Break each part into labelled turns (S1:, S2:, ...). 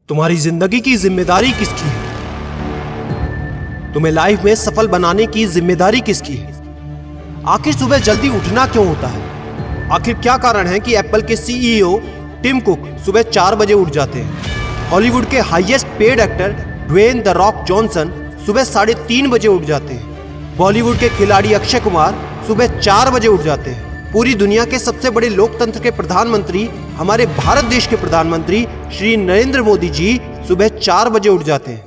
S1: तुम्हारी जिंदगी की जिम्मेदारी किसकी है? तुम्हें लाइफ में सफल बनाने की जिम्मेदारी किसकी है? आखिर सुबह जल्दी उठना क्यों होता है? आखिर क्या कारण है कि एप्पल के सीईओ टिम कुक सुबह 4 बजे उठ जाते हैं? हॉलीवुड के highest paid actor Dwayne the Rock Johnson सुबह 3:30 बजे उठ जाते हैं। बॉलीवुड के खिलाड़ी अक्षय कुमार सुबह 4 बजे उठ जाते हैं। पूरी दुनिया के सबसे बड़े लोकतंत्र के प्रधानमंत्री, हमारे भारत देश के प्रधानमंत्री श्री नरेंद्र मोदी जी सुबह 4 बजे उठ जाते हैं।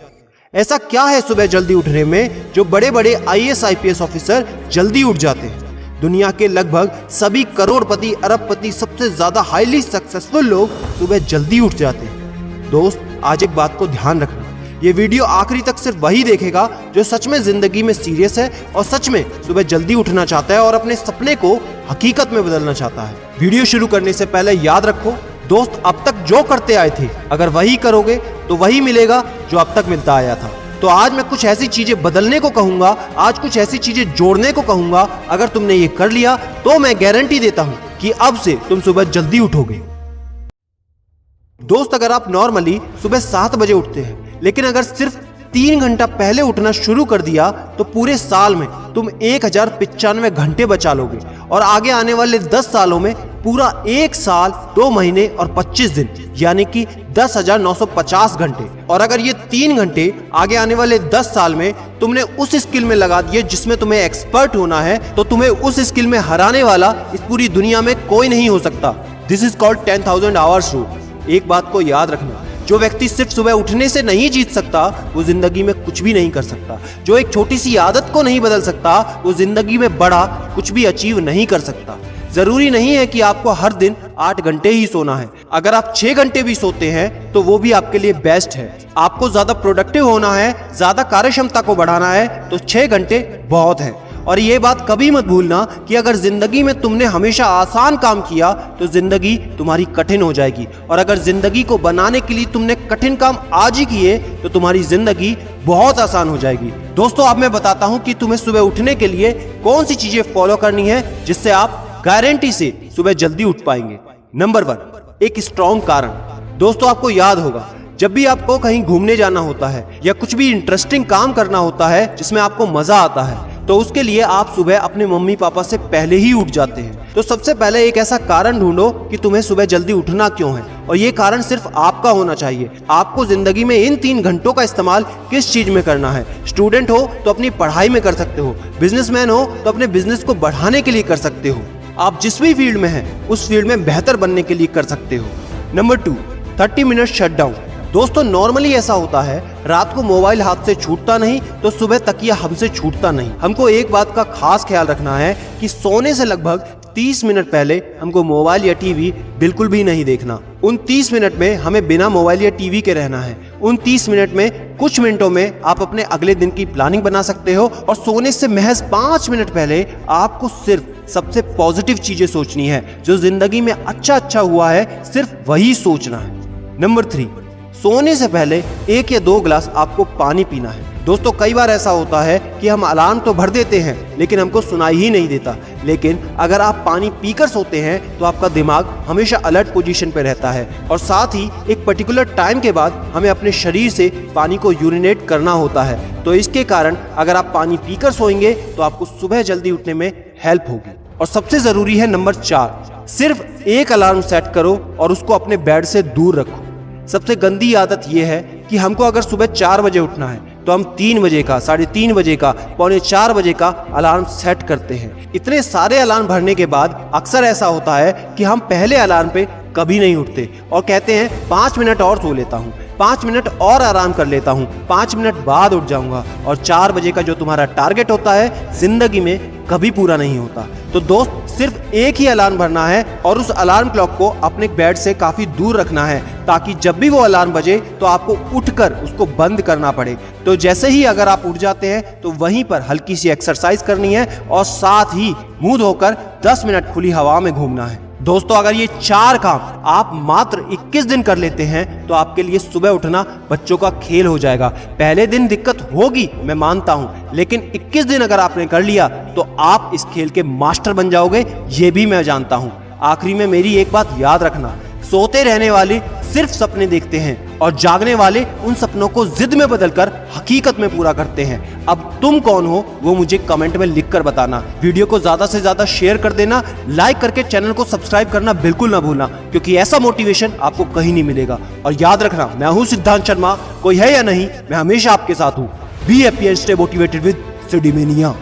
S1: ऐसा क्या है सुबह जल्दी उठने में जो बड़े बड़े आईएएस आईपीएस ऑफिसर जल्दी उठ जाते हैं? दुनिया के लगभग सभी करोड़पति, अरबपति, सबसे ज्यादा हाईली सक्सेसफुल लोग सुबह जल्दी उठ जाते हैं। दोस्त, आज एक बात को ध्यान रखना, ये वीडियो आखिरी तक सिर्फ वही देखेगा जो सच में जिंदगी में सीरियस है और सच में सुबह जल्दी उठना चाहता है और अपने सपने को हकीकत में बदलना चाहता है। वीडियो शुरू करने से पहले याद रखो दोस्त, अब तक जो करते आए थे अगर वही करोगे तो वही मिलेगा जो अब तक मिलता आया था। तो आज मैं कुछ ऐसी चीजें बदलने को कहूंगा, आज कुछ ऐसी चीजें जोड़ने को कहूंगा। अगर तुमने ये कर लिया तो मैं गारंटी देता हूं कि अब से तुम सुबह जल्दी उठोगे। दोस्त, अगर आप नॉर्मली सुबह 7 बजे उठते हैं लेकिन अगर सिर्फ 3 घंटा पहले उठना शुरू कर दिया तो पूरे साल में तुम 1095 घंटे बचा लोगे और आगे आने वाले 10 सालों में पूरा 1 साल 2 महीने और 25 दिन यानी कि 10,950 घंटे। और अगर ये 3 घंटे आगे आने वाले 10 साल में तुमने उस स्किल में लगा दिए जिसमें तुम्हें एक्सपर्ट होना है तो तुम्हें उस स्किल में हराने वाला इस पूरी दुनिया में कोई नहीं हो सकता। This is called 10,000 hours rule. एक बात को याद रखना, जो व्यक्ति सिर्फ सुबह उठने से नहीं जीत सकता वो जिंदगी में कुछ भी नहीं कर सकता। जो एक छोटी सी आदत को नहीं बदल सकता वो जिंदगी में बड़ा कुछ भी अचीव नहीं कर सकता। जरूरी नहीं है कि आपको हर दिन 8 घंटे ही सोना है। अगर आप 6 घंटे भी सोते हैं तो वो भी आपके लिए बेस्ट है। आपको ज्यादा प्रोडक्टिव होना है, ज्यादा कार्यक्षमता को बढ़ाना है तो 6 घंटे बहुत है। और ये बात कभी मत भूलना कि अगर जिंदगी में तुमने हमेशा आसान काम किया तो जिंदगी तुम्हारी कठिन हो जाएगी और अगर जिंदगी को बनाने के लिए तुमने कठिन काम आज ही किए तो तुम्हारी जिंदगी बहुत आसान हो जाएगी। दोस्तों, अब मैं बताता हूं कि तुम्हें सुबह उठने के लिए कौन सी चीजें फॉलो करनी है जिससे आप गारंटी से सुबह जल्दी उठ पाएंगे। नंबर 1, एक स्ट्रॉन्ग कारण। दोस्तों, आपको याद होगा जब भी आपको कहीं घूमने जाना होता है या कुछ भी इंटरेस्टिंग काम करना होता है जिसमें आपको मजा आता है तो उसके लिए आप सुबह अपने मम्मी पापा से पहले ही उठ जाते हैं। तो सबसे पहले एक ऐसा कारण ढूंढो कि तुम्हें सुबह जल्दी उठना क्यों है और ये कारण सिर्फ आपका होना चाहिए। आपको जिंदगी में इन 3 घंटों का इस्तेमाल किस चीज में करना है? स्टूडेंट हो तो अपनी पढ़ाई में कर सकते हो, बिजनेसमैन हो तो अपने बिजनेस को बढ़ाने के लिए कर सकते हो, आप जिस भी फील्ड में हैं उस फील्ड में बेहतर बनने के लिए कर सकते हो। Number 2, 30 minute shutdown. दोस्तों, नॉर्मली ऐसा होता है रात को मोबाइल हाथ से छूटता नहीं तो सुबह तकिया हमसे छूटता नहीं। हमको एक बात का खास ख्याल रखना है कि सोने से लगभग 30 मिनट पहले हमको मोबाइल या टीवी बिल्कुल भी नहीं देखना। उन 30 मिनट में हमें बिना मोबाइल या टीवी के रहना है। उन 30 मिनट में कुछ मिनटों में आप अपने अगले दिन की प्लानिंग बना सकते हो और सोने से महज 5 मिनट पहले आपको सिर्फ सबसे पॉजिटिव चीजें सोचनी है। जो जिंदगी में अच्छा हुआ है सिर्फ वही सोचना है। नंबर 3, सोने से पहले 1 या 2 गिलास आपको पानी पीना है। दोस्तों, कई बार ऐसा होता है कि हम अलार्म तो भर देते हैं लेकिन हमको सुनाई ही नहीं देता। लेकिन अगर आप पानी पीकर सोते हैं तो आपका दिमाग हमेशा अलर्ट पोजीशन पे रहता है और साथ ही एक पर्टिकुलर टाइम के बाद हमें अपने शरीर से पानी को यूरिनेट करना होता है। तो इसके कारण अगर आप पानी पीकर सोएंगे तो आपको सुबह जल्दी उठने में हेल्प होगी। और सबसे जरूरी है नंबर 4, सिर्फ एक अलार्म सेट करो और उसको अपने बेड से दूर रखो। सबसे गंदी आदत यह है कि हमको अगर सुबह 4 बजे उठना है तो हम 3 बजे का, 3:30 बजे का, 3:45 बजे का अलार्म सेट करते हैं। इतने सारे अलार्म भरने के बाद अक्सर ऐसा होता है कि हम पहले अलार्म पे कभी नहीं उठते और कहते हैं 5 मिनट और सो लेता हूँ, 5 मिनट और आराम कर लेता हूँ, 5 मिनट बाद उठ जाऊंगा। और 4 बजे का जो तुम्हारा टारगेट होता है जिंदगी में कभी पूरा नहीं होता। तो दोस्त, सिर्फ एक ही अलार्म भरना है और उस अलार्म क्लॉक को अपने बेड से काफी दूर रखना है ताकि जब भी वो अलार्म बजे तो आपको उठकर उसको बंद करना पड़े। तो जैसे ही अगर आप उठ जाते हैं तो वहीं पर हल्की सी एक्सरसाइज करनी है और साथ ही मुंह धोकर 10 मिनट खुली हवा में घूमना है। दोस्तों, अगर ये 4 काम आप मात्र 21 दिन कर लेते हैं तो आपके लिए सुबह उठना बच्चों का खेल हो जाएगा। पहले दिन दिक्कत होगी, मैं मानता हूं, लेकिन 21 दिन अगर आपने कर लिया तो आप इस खेल के मास्टर बन जाओगे, ये भी मैं जानता हूं। आखिरी में मेरी एक बात याद रखना, सोते रहने वाले सिर्फ सपने देखते हैं और जागने वाले उन सपनों को जिद में बदलकर हकीकत में पूरा करते हैं। अब तुम कौन हो वो मुझे कमेंट में लिखकर बताना। वीडियो को ज्यादा से ज्यादा शेयर कर देना, लाइक करके चैनल को सब्सक्राइब करना बिल्कुल ना भूलना, क्योंकि ऐसा मोटिवेशन आपको कहीं नहीं मिलेगा। और याद रखना, मैं हूं सिद्धांत शर्मा, कोई है या नहीं, मैं हमेशा आपके साथ हूं। Be happy and stay motivated with सिडीमेनिया।